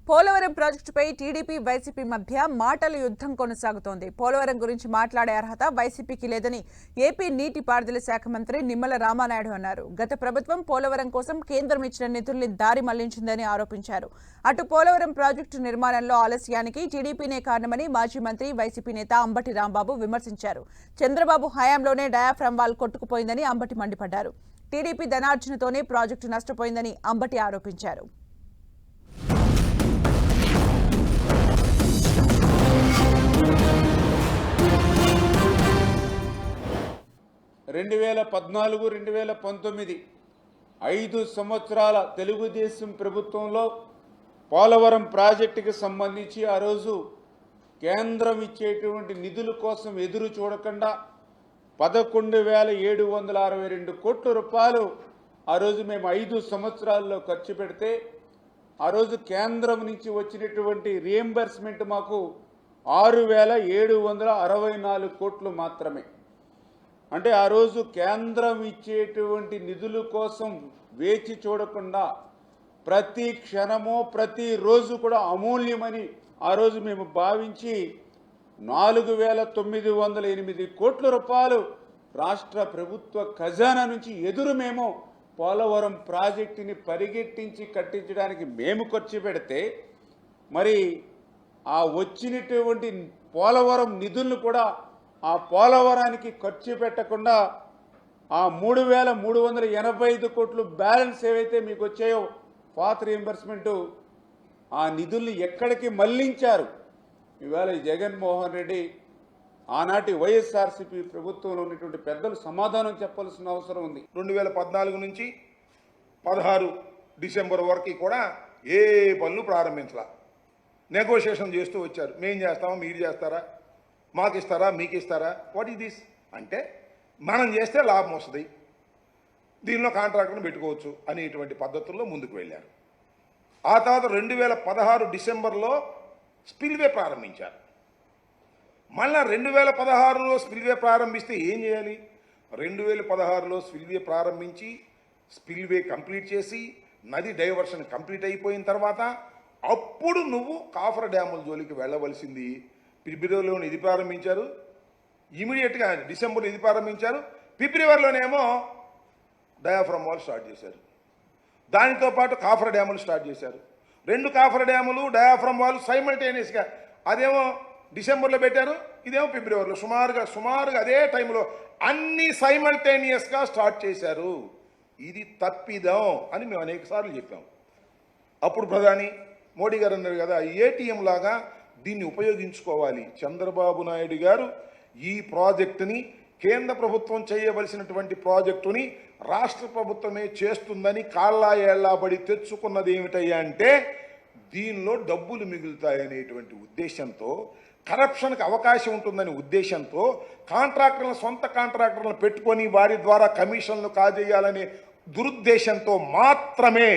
పోలవరం ప్రాజెక్టుపై TDP YCP మధ్య మాటల యుద్ధం కొనసాగుతోంది. పోలవరం గురించి మాట్లాడే అర్హత వైసీపీకి లేదని ఏపీ నీటిపారుదల శాఖ మంత్రి నిమ్మల రామానాయుడు అన్నారు. గత ప్రభుత్వం పోలవరం కోసం కేంద్రం ఇచ్చిన నిధుల్ని దారి మళ్లించిందని ఆరోపించారు. అటు పోలవరం ప్రాజెక్టు నిర్మాణంలో ఆలస్యానికి టీడీపీనే కారణమని మాజీ మంత్రి వైసీపీ నేత అంబటి రాంబాబు విమర్శించారు. చంద్రబాబు హయాంలోనే డయాఫ్రామ్ వాల్ కొట్టుకుపోయిందని అంబటి మండిపడ్డారు. టీడీపీ ధనార్జనతోనే ప్రాజెక్టు నష్టపోయిందని అంబటి ఆరోపించారు. 2014-2019 5 సంవత్సరాల తెలుగుదేశం ప్రభుత్వంలో పోలవరం ప్రాజెక్టుకి సంబంధించి ఆ రోజు కేంద్రం ఇచ్చేటువంటి నిధుల కోసం ఎదురు చూడకుండా 11,762 కోట్ల రూపాయలు ఆ రోజు మేము 5 సంవత్సరాల్లో ఖర్చు పెడితే ఆ రోజు కేంద్రం నుంచి వచ్చినటువంటి రీయింబర్స్మెంట్ మాకు 6,764 కోట్లు మాత్రమే. అంటే ఆ రోజు కేంద్రం ఇచ్చేటువంటి నిధుల కోసం వేచి చూడకుండా ప్రతి క్షణమో ప్రతి రోజు కూడా అమూల్యమని ఆ రోజు మేము భావించి 4,908 కోట్ల రూపాయలు రాష్ట్ర ప్రభుత్వ ఖజానా నుంచి ఎదురు మేము పోలవరం ప్రాజెక్టుని పరిగెట్టించి కట్టించడానికి మేము ఖర్చు పెడితే మరి ఆ వచ్చినటువంటి పోలవరం నిధులను కూడా ఆ పోలవరానికి ఖర్చు పెట్టకుండా ఆ 3,385 కోట్లు బ్యాలెన్స్ ఏవైతే మీకు వచ్చాయో పాత రీయింబర్స్మెంట్ ఆ నిధుల్ని ఎక్కడికి మళ్లించారు. ఇవాళ జగన్మోహన్ రెడ్డి ఆనాటి వైఎస్ఆర్సీపీ ప్రభుత్వంలో ఉన్నటువంటి పెద్దలు సమాధానం చెప్పాల్సిన అవసరం ఉంది. 2014 నుంచి 16 డిసెంబర్ వరకు కూడా ఏ పనులు ప్రారంభించాల నెగోషియేషన్ చేస్తూ వచ్చారు. మేం చేస్తామా మీరు చేస్తారా, మాకు ఇస్తారా మీకు ఇస్తారా, వాట్ ఈస్ దిస్ అంటే మనం చేస్తే లాభం వస్తుంది, దీనిలో కాంట్రాక్టర్ని పెట్టుకోవచ్చు అనేటువంటి పద్ధతుల్లో ముందుకు వెళ్ళారు. ఆ తర్వాత 2016 డిసెంబర్లో స్పిల్వే ప్రారంభించారు. మళ్ళీ 2016లో స్పిల్వే ప్రారంభిస్తే ఏం చేయాలి? 2016లో స్పిల్వే ప్రారంభించి స్పిల్వే కంప్లీట్ చేసి నది డైవర్షన్ కంప్లీట్ అయిపోయిన తర్వాత అప్పుడు నువ్వు కాఫర్ డ్యాముల జోలికి వెళ్ళవలసింది. ఫిబ్రవరిలో ఇది ప్రారంభించారు, ఇమీడియట్గా డిసెంబర్లో ఇది ప్రారంభించారు, ఫిబ్రవరిలోనేమో డయాఫ్రమ్ వాల్ స్టార్ట్ చేశారు. దానితో పాటు కాఫర్ డ్యాములు స్టార్ట్ చేశారు. 2 కాఫర్ డ్యాములు డయాఫ్రమ్ వాల్ సైమల్టేనియస్గా అదేమో డిసెంబర్లో పెట్టారు, ఇదేమో ఫిబ్రవరిలో సుమారుగా అదే టైంలో అన్ని సైమల్టేనియస్గా స్టార్ట్ చేశారు. ఇది తప్పిదాం అని మేము అనేక సార్లు చెప్పాం. అప్పుడు ప్రధాని మోడీ గారు అన్నారు కదా, ఏటీఎం లాగా దీన్ని ఉపయోగించుకోవాలి. చంద్రబాబు నాయుడు గారు ఈ ప్రాజెక్టుని కేంద్ర ప్రభుత్వం చేయవలసినటువంటి ప్రాజెక్టుని రాష్ట్ర ప్రభుత్వమే చేస్తుందని కాళ్ళా ఏళ్లాబడి తెచ్చుకున్నది ఏమిటయ్యా అంటే దీనిలో డబ్బులు మిగులుతాయనేటువంటి ఉద్దేశంతో, కరప్షన్కి అవకాశం ఉంటుందనే ఉద్దేశంతో కాంట్రాక్టర్లను సొంత కాంట్రాక్టర్లను పెట్టుకొని వారి ద్వారా కమిషన్లు కాజేయాలనే దురుద్దేశంతో మాత్రమే